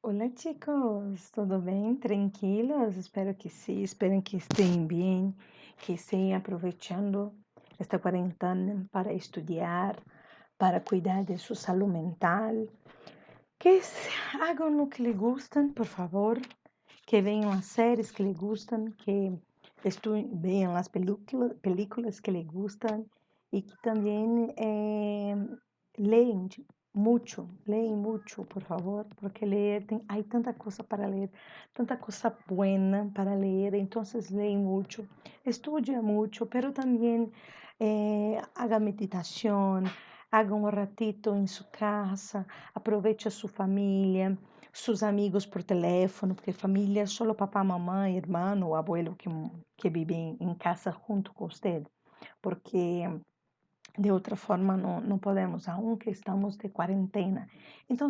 Hola chicos, ¿todo bien? ¿Tranquilos? Espero que sí, espero que estén bien, que estén aprovechando esta cuarentena para estudiar, para cuidar de su salud mental, hagan lo que les gustan, por favor, que vean las series que les gustan, que vean las películas que les gustan y que también leen leen mucho, por favor, porque leer, hay tanta cosa para leer, tanta cosa buena para leer, entonces leen mucho, estudia mucho, pero también haga meditación, haga un ratito en su casa, aproveite a sua família, seus amigos por teléfono, porque família é só papá, mamãe, irmão ou abuelo que vivem em casa junto com você, porque de outra forma não podemos, aunque estamos de quarentena. Então,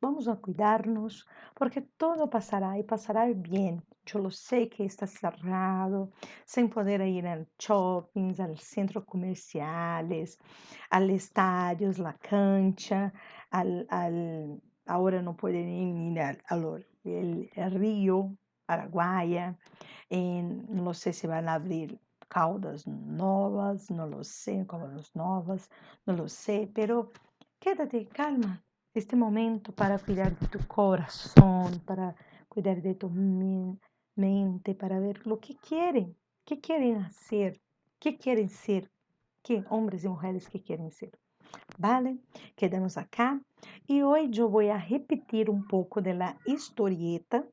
vamos a cuidarnos, porque todo passará e passará bem. Eu lo sei que está cerrado, sem poder ir a shoppings, al centros comerciales, al estádios, la cancha, ahora no pueden ir el río, Araguaia, no sé si van a abrir caudas novas, no lo sé, caudas novas, no lo sé, pero quédate calma este momento para cuidar de tu corazón, para cuidar de tu mente, para ver lo qué quieren hacer, qué quieren ser, qué hombres y mujeres que quieren ser. Vale? Quedamos acá. Y hoy yo voy a repetir un poco de la historieta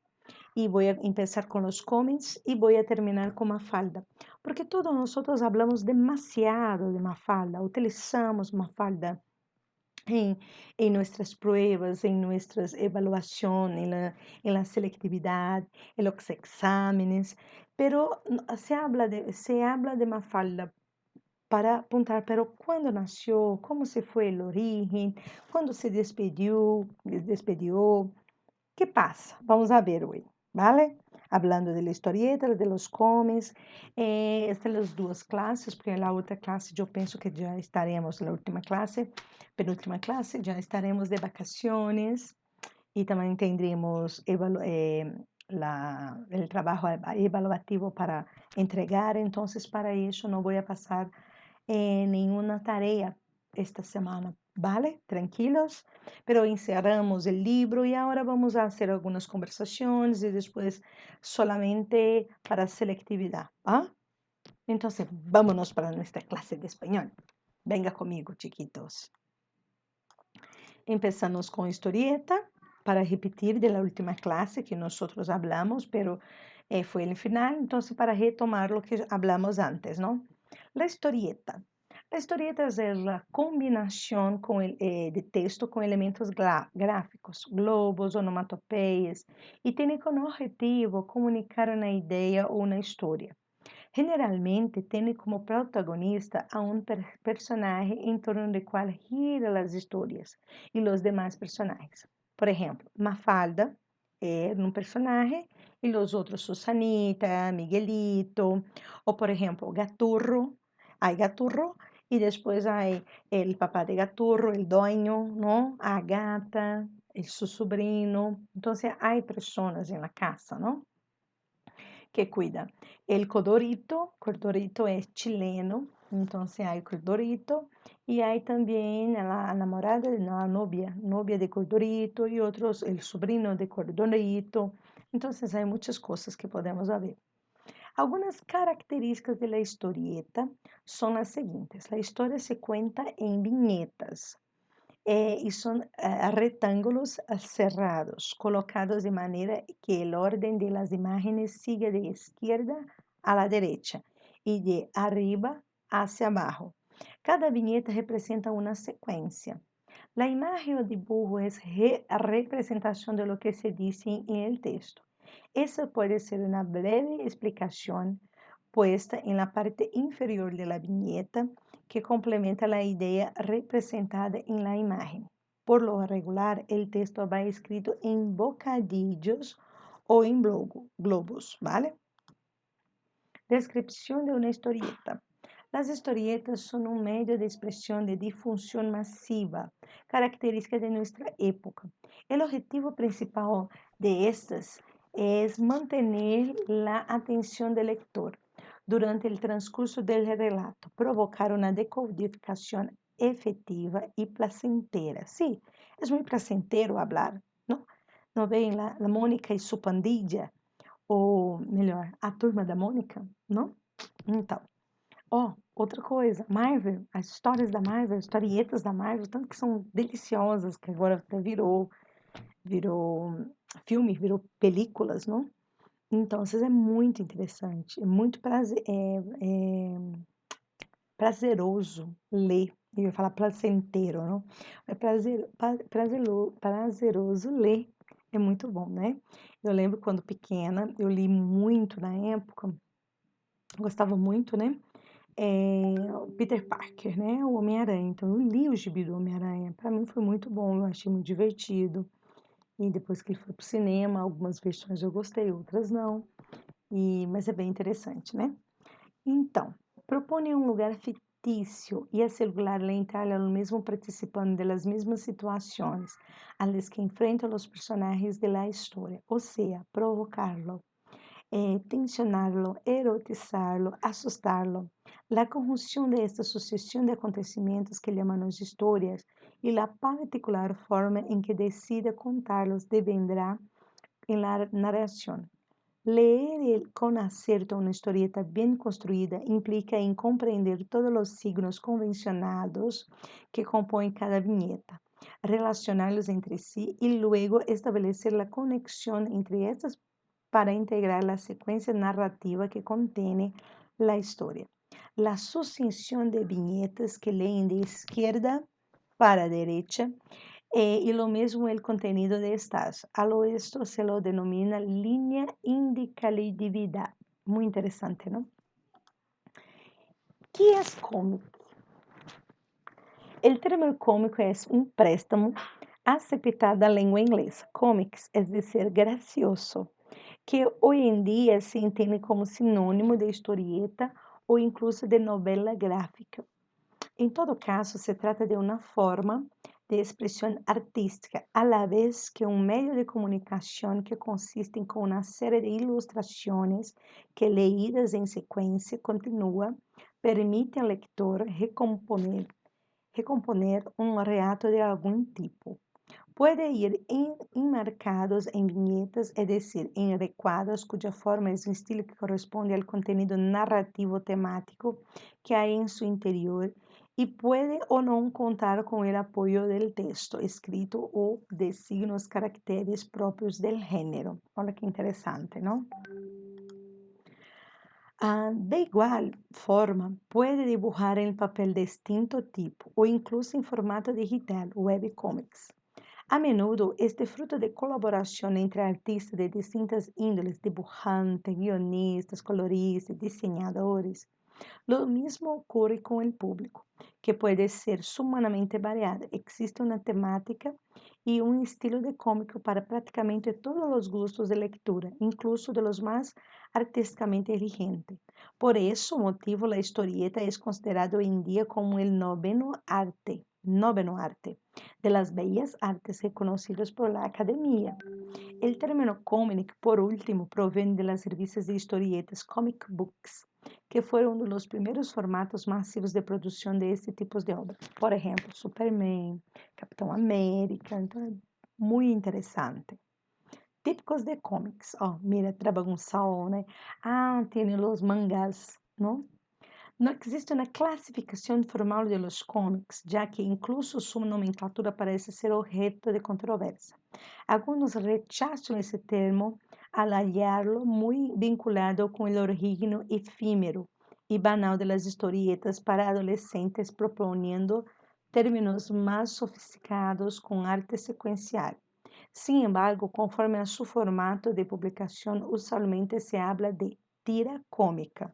y voy a empezar con los cómics y voy a terminar con Mafalda, porque todos nosotros hablamos demasiado de Mafalda, utilizamos Mafalda en nuestras pruebas, en nuestras evaluaciones, en la selectividad, en los exámenes, pero se habla de Mafalda para apontar, pero cuándo nació, cómo se fue el origen, cuándo se despedió, ¿qué pasa? Vamos a ver hoy, ¿vale? Hablando de la historieta, de los cómics, estas las dos clases, porque en la otra clase yo pienso que ya estaremos, la última clase, penúltima clase, ya estaremos de vacaciones y también tendremos el trabajo evaluativo para entregar, entonces para eso no voy a pasar ninguna tarea esta semana, ¿vale? Tranquilos, pero encerramos el libro y ahora vamos a hacer algunas conversaciones y después solamente para selectividad, ¿ah? Entonces, vámonos para nuestra clase de español. Venga conmigo, chiquitos. Empezamos con historieta para repetir de la última clase que nosotros hablamos, pero fue el final, entonces para retomar lo que hablamos antes, ¿no? La historieta. La historieta es la combinación de texto con elementos gráficos, globos, onomatopeias, y tiene como objetivo comunicar una idea o una historia. Generalmente tiene como protagonista a un personaje en torno del cual giran las historias y los demás personajes. Por ejemplo, Mafalda era un personaje y los otros Susanita, Miguelito, o por ejemplo, Gaturro, hay Gaturro y después hay el papá de Gaturro, el dueño, ¿no? A gata, su sobrino. Entonces hay personas en la casa, ¿no? Que cuida. El Cordorito es chileno, entonces hay Cordorito y hay también la enamorada, la novia de Cordorito y otros, el sobrino de Cordorito. Entonces hay muchas cosas que podemos ver. Algunas características de la historieta son las siguientes. La historia se cuenta en viñetas y son rectángulos cerrados, colocados de manera que el orden de las imágenes sigue de izquierda a la derecha y de arriba hacia abajo. Cada viñeta representa una secuencia. La imagen o dibujo es representación de lo que se dice en el texto. Eso puede ser una breve explicación puesta en la parte inferior de la viñeta que complementa la idea representada en la imagen. Por lo regular, el texto va escrito en bocadillos o en globos, ¿vale? Descripción de una historieta. Las historietas son un medio de expresión de difusión masiva, característica de nuestra época. El objetivo principal de estas es mantener la atención del lector durante el transcurso del relato, provocar una decodificación efectiva y placentera. Sí, es muy placentero hablar, ¿no? ¿No ven la Mônica y su pandilla? Ou melhor, a turma da Mônica, não? Então, ó, outra coisa, Marvel, as histórias da Marvel, historietas da Marvel, tanto que são deliciosas, que agora até virou filme, virou películas, não? Então, isso é muito interessante, é muito prazeroso ler. Eu ia falar placenteiro, não? É prazeroso ler. É muito bom, né? Eu lembro quando pequena, eu li muito na época, gostava muito, né? O Peter Parker, né? O Homem-Aranha. Então, eu li o gibi do Homem-Aranha. Para mim foi muito bom, eu achei muito divertido. E depois que ele foi pro cinema, algumas versões eu gostei, outras não. Mas é bem interessante, né? Então, propone um lugar fictício e hacer entrar lo mesmo participando das mesmas situações a las que enfrentam os personagens de la história, ou seja, provocarlo, tensionarlo, erotizarlo, assustarlo. La conjunción de esta sucesión de acontecimientos que llamamos historias y la particular forma en que decide contarlos devendrá en la narración. Leer con acierto una historieta bien construida implica en comprender todos los signos convencionados que componen cada viñeta, relacionarlos entre sí y luego establecer la conexión entre estas para integrar la secuencia narrativa que contiene la historia. La sucesión de viñetas que leen de izquierda para derecha y lo mismo el contenido de estas. A lo esto se lo denomina línea indicatividad. Muy interesante, ¿no? ¿Qué es cómic? El término cómico es un préstamo aceptado da língua inglesa. Comics es decir, gracioso, que hoje em dia se entende como sinônimo de historieta ou incluso de novela gráfica. Em todo caso, se trata de uma forma de expressão artística, a la vez que um meio de comunicação que consiste com uma série de ilustrações que, leídas em sequência contínua, permite ao leitor recomponer um relato de algum tipo. Puede ir enmarcados en viñetas, es decir, en recuadros cuya forma es un estilo que corresponde al contenido narrativo temático que hay en su interior y puede o no contar con el apoyo del texto escrito o de signos caracteres propios del género. Olha que interesante, ¿no? De igual forma, puede dibujar en papel de distinto tipo o incluso en formato digital, webcomics. A menudo, este fruto de colaboração entre artistas de distintas índoles, dibujantes, guionistas, coloristas, diseñadores, lo mismo ocurre con el público, que puede ser sumamente variado. Existe una temática y un estilo de cómico para prácticamente todos los gustos de lectura, incluso de los más artísticamente exigentes. Por esse motivo, la historieta es considerado hoy en día como el noveno arte de las bellas artes reconocidos por la academia. El término comic, por último, proviene de las revistas de historietas comic books, que fueron uno de los primeros formatos masivos de producción de este tipo de obras. Por ejemplo, Superman, Capitão América. Então, é muito interessante. Típicos de cómics. Oh, mira, trabagunçado, né? Tem os mangás, não? No existe una clasificación formal de los cómics, ya que incluso su nomenclatura parece ser objeto de controversia. Algunos rechazan ese termo al hallarlo muy vinculado con el origen efímero y banal de las historietas para adolescentes, proponiendo términos más sofisticados con arte secuencial. Sin embargo, conforme a su formato de publicación, usualmente se habla de tira cómica.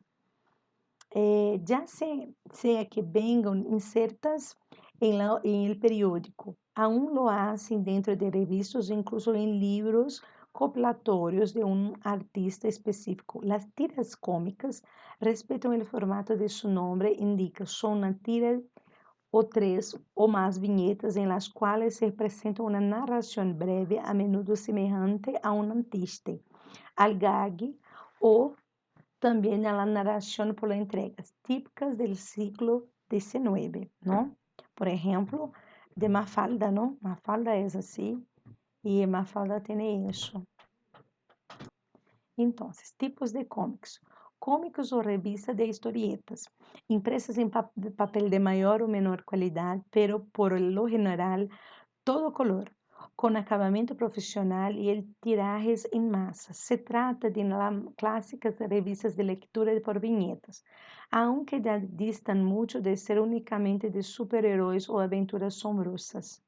Ya sea que vengan insertas en el periódico, aún lo hacen dentro de revistas o incluso en libros compilatorios de un artista específico. Las tiras cómicas respetan el formato de su nombre, indica, son una tira o 3 o más viñetas en las cuales se presenta una narración breve, a menudo semejante a un antiste, al gag o también a la narración por entregas, típicas del siglo XIX, ¿no? Por ejemplo, de Mafalda, ¿no? Mafalda es así y Mafalda tiene eso. Entonces, tipos de cómics. Cómicos o revistas de historietas, impresas en papel de mayor o menor calidad, pero por lo general todo color, con acabamiento profesional y el tirajes en masa. Se trata de las clásicas revistas de lectura por viñetas, aunque ya distan mucho de ser únicamente de superhéroes o aventuras sombrosas.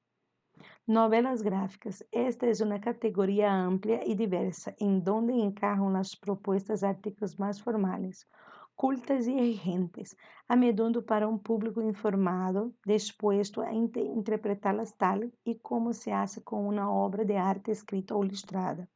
Novelas gráficas. Esta es una categoría amplia y diversa, en donde encajan las propuestas artísticas más formales, cultas y exigentes, a menudo para un público informado, dispuesto a interpretarlas tal y como se hace con una obra de arte escrita o ilustrada.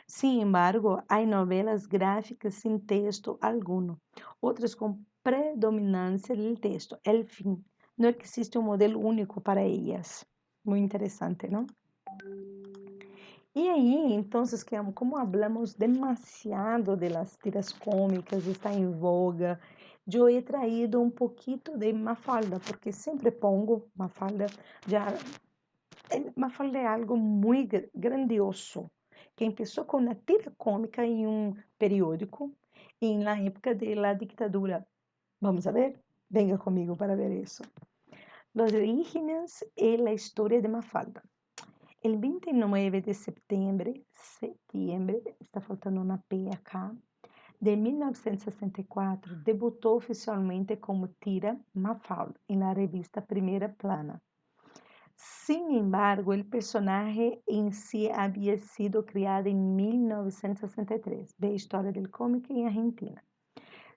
Sin embargo, hay novelas gráficas sin texto alguno, otras con predominancia del texto. El fin, no existe un modelo único para ellas. Muy interesante, ¿no? Y ahí, entonces, como hablamos demasiado de las tiras cómicas, está en voga, yo he traído un poquito de Mafalda, porque siempre pongo Mafalda, ya, Mafalda es algo muy grandioso, que empezó con una tira cómica en un periódico en la época de la dictadura. Vamos a ver, venga conmigo para ver eso. Los orígenes y la historia de Mafalda. El 29 de septiembre, está faltando una P acá, de 1964, debutó oficialmente como tira Mafalda en la revista Primera Plana. Sin embargo, el personaje en sí había sido creado en 1963, de Historia del Cómic en Argentina.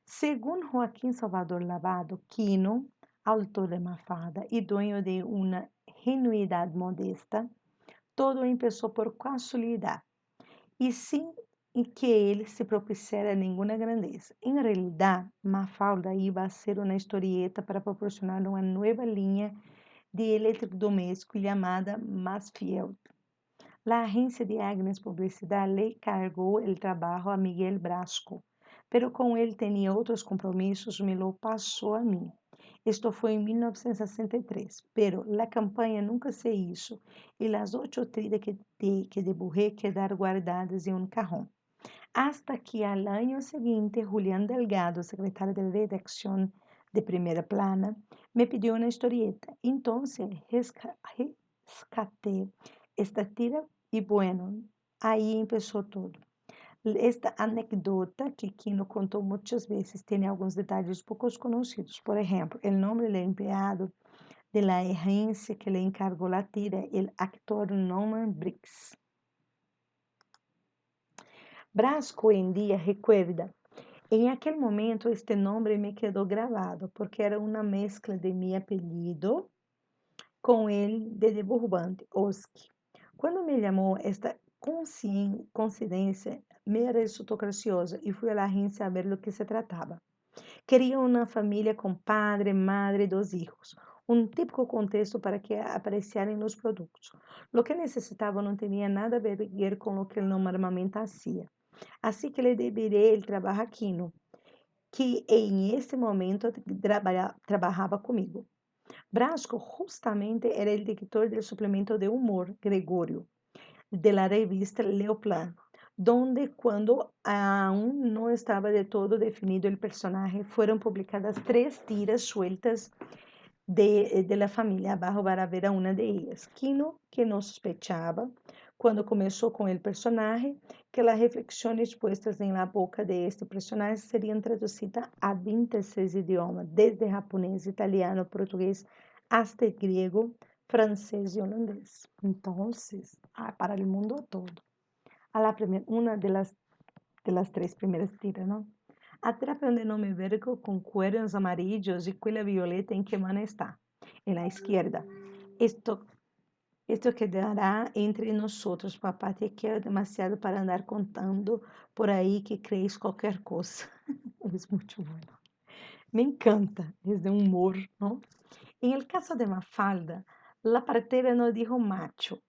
Según Joaquín Salvador Lavado, Quino, autor de Mafalda y dueño de una genuidad modesta, todo empezó por casualidad y sin que él se propusiera ninguna grandeza. En realidad, Mafalda iba a ser una historieta para proporcionar una nueva línea de electrodoméstico llamada Masfield. La agencia de Agnes Publicidad le cargó el trabajo a Miguel Brasco, pero como él tenía otros compromisos, me lo pasó a mí. Esto fue en 1963, pero la campaña nunca se hizo y las 8 tiras que dibujé quedaron guardadas en un cajón. Hasta que al año siguiente, Julián Delgado, secretario de redacción de Primera Plana, me pidió una historieta. Entonces, rescaté esta tira y bueno, ahí empezó todo. Esta anécdota que Quino contó muchas veces tiene algunos detalles pocos conocidos. Por ejemplo, el nombre del empleado de la agencia que le encargó la tira, el actor Norman Briggs. Brasco en día recuerda, en aquel momento este nombre me quedó grabado porque era una mezcla de mi apellido con el de dibujante, Oski. Cuando me llamó esta coincidencia, me resultó graciosa y fui a la agencia a ver lo que se trataba. Quería una familia con padre, madre y 2 hijos, un típico contexto para que aparecieran los productos. Lo que necesitaba no tenía nada a ver con lo que él normalmente hacía. Así que le deberé el trabajo a Quino, que en ese momento trabajaba conmigo. Brasco justamente era el director del suplemento de humor Gregorio, de la revista Leoplan, donde cuando aún no estaba de todo definido el personaje, fueron publicadas 3 tiras sueltas de la familia abajo para ver a una de ellas. Quino, que no sospechaba, cuando comenzó con el personaje, que las reflexiones puestas en la boca de este personaje serían traducidas a 26 idiomas, desde japonés, italiano, portugués, hasta griego, francés y holandés. Entonces, para el mundo todo. Una de las 3 primeras tiras, ¿no? Atrapa un enorme vergo con cuernos amarillos y cuello violeta en que mano está, en la izquierda. Esto quedará entre nosotros, papá. Te quiero demasiado para andar contando por ahí que crees cualquier cosa. Es mucho bueno. Me encanta, es de humor, ¿no? En el caso de Mafalda, la partera no dijo macho.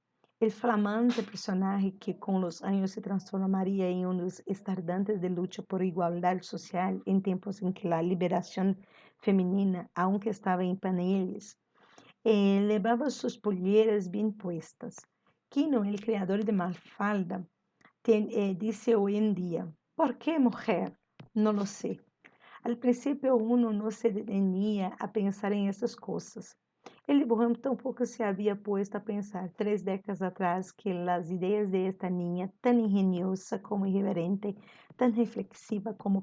El flamante personaje que con los años se transformaría en unos estardantes de lucha por igualdad social en tiempos en que la liberación femenina aunque estaba en pañales, llevaba sus polleras bien puestas. Quino, el creador de Mafalda, dice hoy en día, ¿por qué mujer? No lo sé. Al principio uno no se detenía a pensar en esas cosas. El dibujante tampoco se había puesto a pensar 3 décadas atrás que las ideas de esta niña, tan ingeniosa como irreverente, tan reflexiva como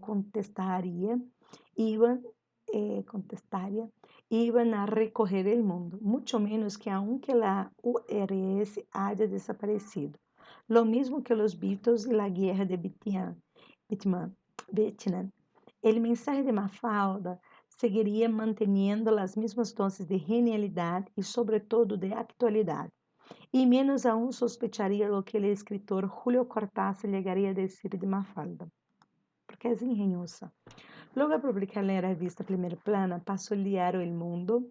iban, contestaria, iban a recorrer el mundo, mucho menos que aunque la URSS haya desaparecido. Lo mismo que los Beatles y la guerra de Vietnam. El mensaje de Mafalda seguiría manteniendo las mismas dosis de genialidad y sobre todo de actualidad, y menos aún sospecharía lo que el escritor Julio Cortázar llegaría a decir de Mafalda, porque es ingeniosa. Luego de publicarla en la revista Primer Plana, pasó el diario El Mundo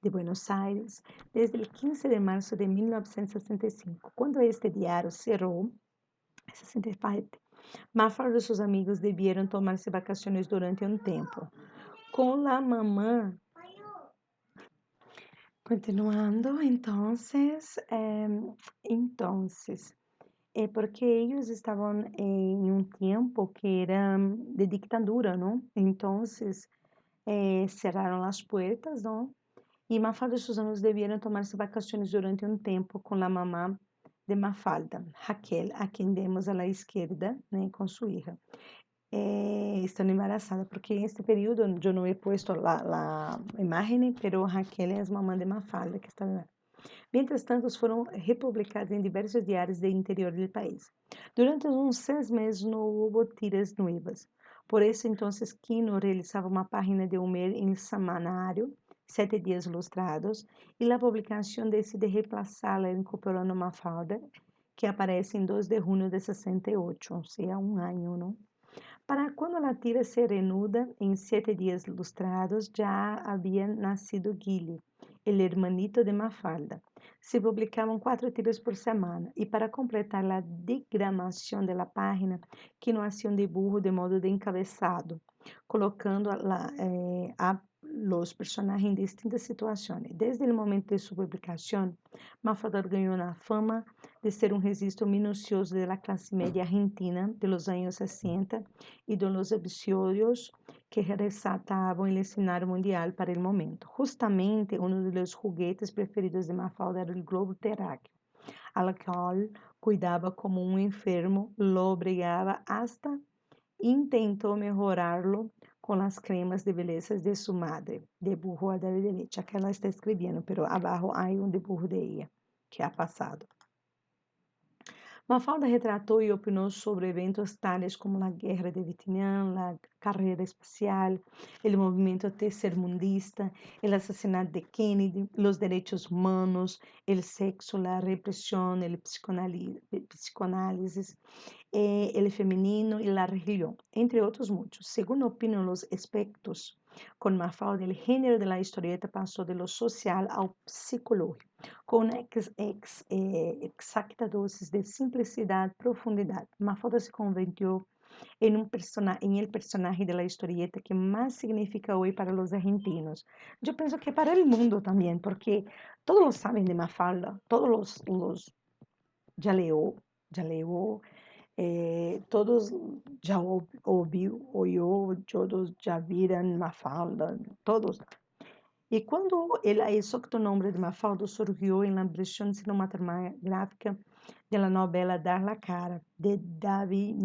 de Buenos Aires desde el 15 de marzo de 1965. Cuando este diario cerró, 67, Mafalda y sus amigos debieron tomarse vacaciones durante un tiempo. Con la mamá. Continuando, porque ellos estaban en un tiempo que era de dictadura, ¿no? Entonces, cerraron las puertas, ¿no? Y Mafalda y sus amigos debieron tomarse vacaciones durante un tiempo con la mamá de Mafalda, Raquel, a quien vemos a la izquierda, ¿no? Con su hija. Estando embarazada, porque en este período yo no he puesto la imagen, pero Raquel es mamá de Mafalda, que está embarazada. Mientras tanto, fueron republicadas em diversos diários do interior do país. Durante uns 6 meses não houve tiras nuevas. Por isso, então, Quino realizava uma página de humor em semanário, 7 dias ilustrados, e a publicação decide reemplazá-la incorporando Mafalda, que aparece em 2 de junho de 68, ou seja, um ano, não? Para quando a tira se reanuda em 7 dias ilustrados, já havia nascido Guille, el hermanito de Mafalda. Se publicavam 4 tiras por semana e para completar a diagramação da página, que não hacía um dibujo de modo de encabeçado, colocando a los personajes em distintas situações. Desde o momento de sua publicação, Mafalda ganhou a fama de ser um registro minucioso da classe média argentina de los anos 60 e de los episodios que resaltavam o cenário mundial para o momento. Justamente, um dos juguetes preferidos de Mafalda era o globo terráqueo, al qual cuidava como um enfermo, lo obrigava hasta intentou melhorá-lo com as cremas de beleza de sua madre, dibujo a la derecha. Aqui ela está escrevendo, pero abaixo há um dibujo de ella, que ha passado. Mafalda retratou e opinou sobre eventos tales como a Guerra de Vietnã, a carreira espacial, o movimento tercermundista, o assassinato de Kennedy, os direitos humanos, o sexo, a repressão, o psicoanálise, o feminino e a religião, entre outros muitos. Segundo opinam os expertos, com Mafalda, o gênero da historieta passou de lo social ao psicológico, com uma exacta dosis de simplicidade e profundidade. Mafalda se convirtió en el personaje de la historieta que más significa hoy para los argentinos. Yo pienso que para el mundo también, porque todos lo saben de Mafalda, todos los ya leo, todos já ouviu, todos já viram Mafalda, todos. E quando el exótico nome de Mafalda surgiu em la versión cinematográfica de la novela Dar la Cara, de David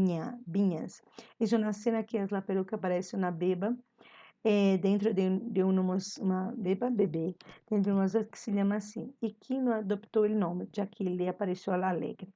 Viñas. Es una escena que es la peruca aparece una beba dentro de uma bebê, dentro de uma que se chama assim, e que não adoptou o nome, já que ele apareceu a la alegre.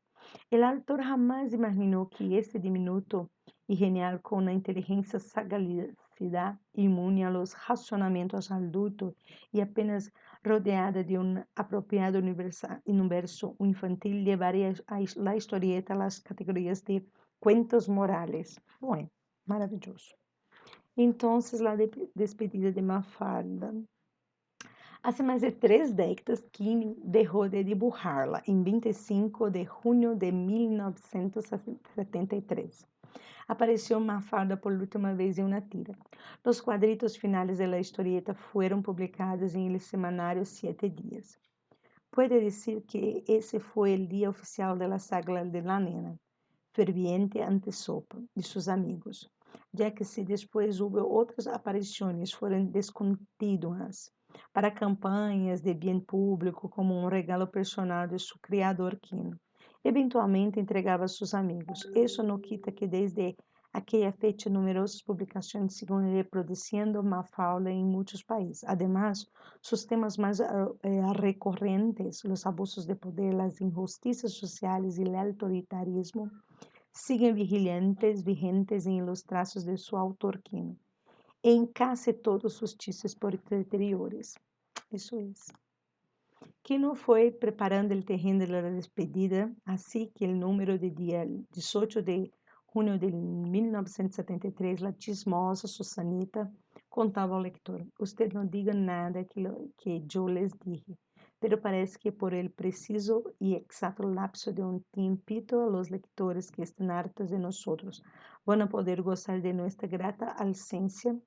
El autor jamás imaginou que este diminuto y genial con una inteligencia sagacidad inmune a los razonamientos adultos y apenas rodeada de un apropiado universo infantil llevaría a la historieta a las categorías de cuentos morales. Bueno, maravilloso. Entonces, la despedida de Mafalda. Hace más de 3 décadas, Quino dejó de dibujarla en 25 de junio de 1973. Apareció Mafalda por última vez en una tira. Los cuadritos finales de la historieta fueron publicados en el semanario Siete Días. Puede decir que ese fue el día oficial de la saga de la nena, ferviente antesopa de sus amigos, ya que si después hubo otras apariciones fueron descontinuas para campañas de bien público como un regalo personal de su criador Quino. Eventualmente entregaba a sus amigos. Eso no quita que desde aquella fecha numerosas publicaciones siguen reproduciendo Mafalda en muchos países. Además, sus temas más recurrentes, los abusos de poder, las injusticias sociales y el autoritarismo, siguen vigentes en los trazos de su autor Quino, en casi todos sus chistes posteriores. Eso es. Quino fue preparando el terreno de la despedida, así que el número de día 18 de junio de 1973, la chismosa Susanita contaba al lector: usted no diga nada que yo les dije, pero parece que por el preciso y exacto lapso de un tiempito, los lectores que están hartos de nosotros van a poder gozar de nuestra grata ausencia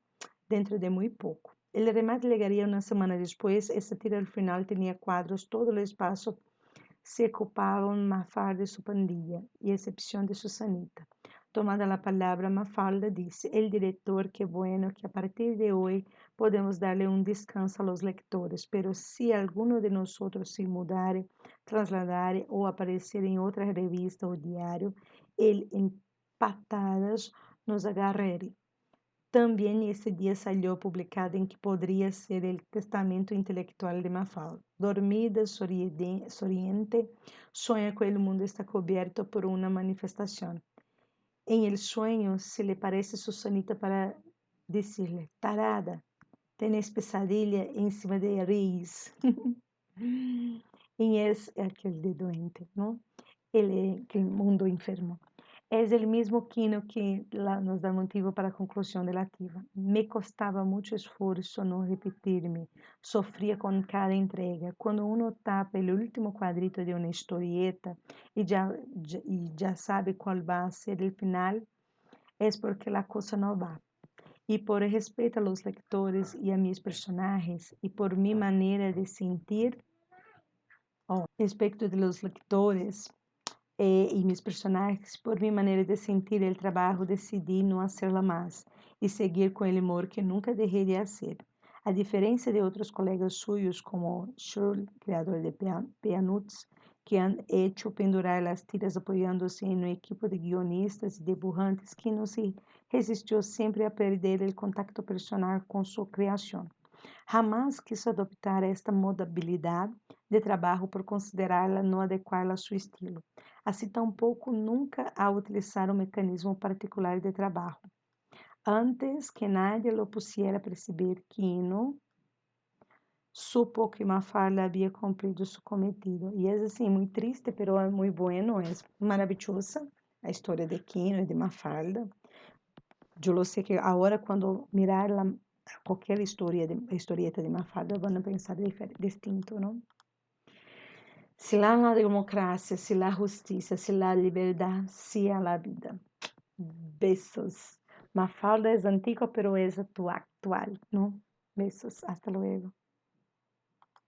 dentro de muy poco. El remate llegaría una semana después. Esta tira al final tenía cuadros, todo el espacio se ocupaban Mafalda y su pandilla, y excepción de Susanita. Tomada la palabra, Mafalda dice: el director, qué bueno que a partir de hoy podemos darle un descanso a los lectores, pero si alguno de nosotros se mudare, trasladare o aparecer en otra revista o diario, él en patadas nos agarrará. Também esse dia salió publicado em que poderia ser o testamento intelectual de Mafalda. Dormida, sonriente, sonha que o mundo está coberto por uma manifestação. Em el sueño se le parece Susanita para decirle: tarada, tenés pesadilla encima de Reis. E é aquele de doente, não? El mundo enfermo. Es el mismo Quino que nos da motivo para a conclusão de la tira. Me costava muito esforço não repetir-me. Sofria com cada entrega. Quando uno tapa o último quadrito de uma historieta e já sabe qual vai ser o final, é porque a coisa não vai. E por respeito a los lectores e a mis personagens, e por mi maneira de sentir, respeito de los lectores, e mis personagens, por minha maneira de sentir o trabalho, decidi não hacerla mais e seguir com o humor que nunca deixei de fazer. A diferença de outros colegas suyos, como Schurl, criador de Peanuts, que han hecho pendurar as tiras apoiando-se em um equipo de guionistas e dibujantes, que não se resistiu sempre a perder o contato personal com sua criação. Jamás quiso adoptar esta modalidade de trabalho por considerá-la não adequada a seu estilo. Assim, tampouco nunca a utilizar um mecanismo particular de trabalho. Antes que nadie lo pusiera a perceber, Quino supo que Mafalda havia cumprido su cometido. E é assim, muito triste, pero é muito bueno, é maravilhosa a história de Quino e de Mafalda. Eu lo sei que agora, quando mirar qualquer historieta de Mafalda, vão pensar distinto, não? Se lá na democracia, se lá justiça, se lá liberdade, se há a vida. Besos. Mafalda é antiga, pero é actual, ¿no? Besos. Hasta luego.